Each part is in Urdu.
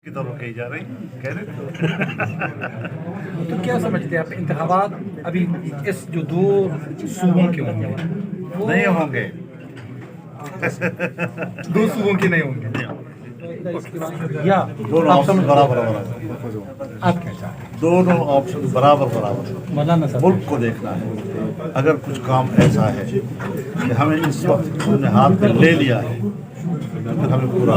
کی طرف کہی جا رہی کہہ رہے تو کیا سمجھتے ہیں آپ انتخابات ابھی اس جو دو صوبوں کے ہوں گے نہیں ہوں گے دو صوبوں کے نہیں ہوں گے یا دونوں آپ آپشن سمجھ برابر برابر آپ کیا چاہتے ہیں دونوں آپشن برابر برابر مولانا صاحب ملک کو دیکھنا ہے اگر کچھ کام ایسا ہے کہ ہمیں اس وقت ہم نے ہاتھ میں لے لیا ہے پھر ہمیں پورا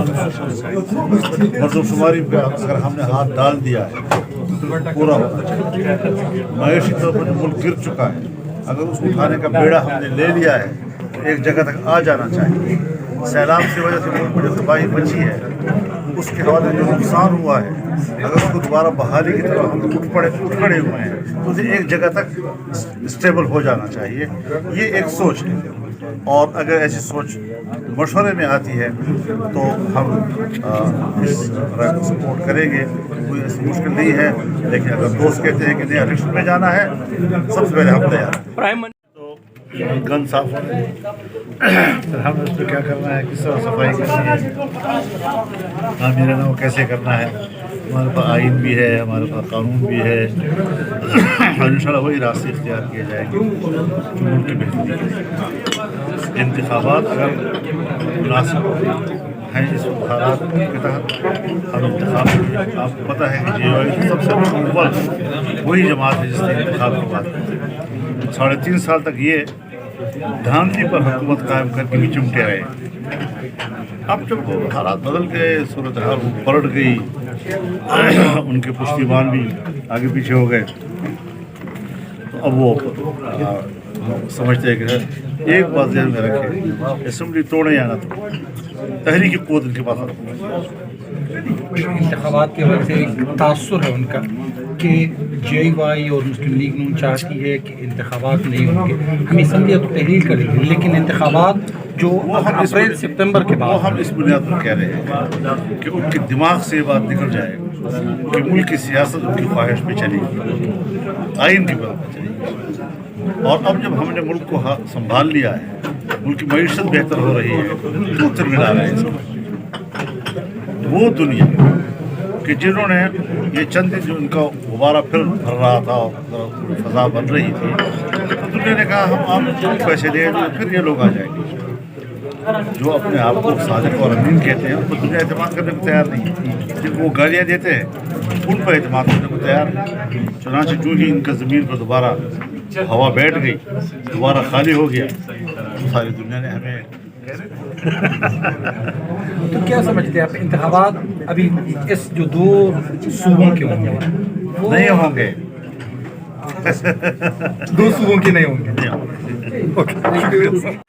مردم شماری پہ اگر ہم نے ہاتھ ڈال دیا ہے تو پورا ہونا چاہیے معاشی طور پر ملک گر چکا ہے اگر اس اٹھانے کا بیڑا ہم نے لے لیا ہے تو ایک جگہ تک آ جانا چاہیے سیلاب کی وجہ سے ملک میں جو تباہی مچی ہے اس کے حوالے جو نقصان ہوا ہے اگر اس کو دوبارہ بحالی کی طرف ہم اٹھ کھڑے ہوئے ہیں تو اسے ایک جگہ تک اسٹیبل ہو جانا چاہیے یہ ایک سوچ ہے اور اگر ایسی سوچ مشورے میں آتی ہے تو ہم اس رائے کو سپورٹ کریں گے کوئی ایسی مشکل نہیں ہے لیکن اگر دوست کہتے ہیں کہ نہیں الیکشن میں جانا ہے سب سے پہلے ہم تیار ہیں تو گن صاف ہونے پھر ہم اس پہ کیا کرنا ہے کس طرح صفائی کرنی ہے تعمیر نو کیسے کرنا ہے ہمارے پاس آئین بھی ہے ہمارے پاس قانون بھی ہے اور انشاءاللہ وہی راستے اختیار کیے جائیں گے جو ملک کی بہتری کے لیے انتخابات اگر مناسب ہیں اس حالات کے تحت ہم انتخاب آپ کو پتہ ہے کہ جی او سب سے اول وہی جماعت ہے جس نے انتخاب کی بات کی 3.5 سال تک یہ دھاندلی پر حکومت قائم کر کے بھی چمٹے رہے اب جب حالات بدل گئے صورتحال پلٹ گئی ان کے پشتیبان بھی آگے پیچھے ہو گئے تو اب وہ سمجھتے ہیں کہ ایک بات ذہن میں رکھے اسمبلی توڑے یا نہ توڑے تحریکی قوت ان کے پاس انتخابات کے وجہ سے ایک تاثر ہے ان کا کہ جے وائی اور مسلم لیگ نون چاہتی ہے کہ انتخابات نہیں ہوں گے ہم اسمبلیت تو تحلیل کریں گے لیکن انتخابات جو اپریل سپتمبر کے بعد وہ ہم اس بنیاد پر کہہ رہے ہیں کہ ان کے دماغ سے یہ بات نکل جائے کہ ملک کی سیاست ان کی خواہش پہ چلے گی آئین کی بات پہ چلے گی اور اب جب ہم نے ملک کو سنبھال لیا ہے ملک کی معیشت بہتر ہو رہی ہے تو ملا رہا ہے اس میں وہ دنیا کہ جنہوں نے یہ چند دن جو ان کا غبارہ پھر بھر رہا تھا اور فضا بن رہی تھی دنیا نے کہا ہم آپ جو پیسے دیں تو پھر یہ لوگ آ جائیں گے جو اپنے آپ کو صادق اور امین کہتے ہیں ان پر دنیا اعتماد کرنے کو تیار نہیں ہے جن کو وہ گالیاں دیتے ہیں ان پر اعتماد کرنے کو تیار نہیں چنانچہ جو ہی ان کا زمین پر دوبارہ ہوا بیٹھ گئی دوبارہ خالی ہو گیا تو ساری دنیا نے ہمیں تو کیا سمجھتے ہیں آپ انتخابات ابھی اس جو دو صوبوں کے ہوں گے نہیں ہوں گے دو صوبوں کے نہیں ہوں گے نہیں ہوں گے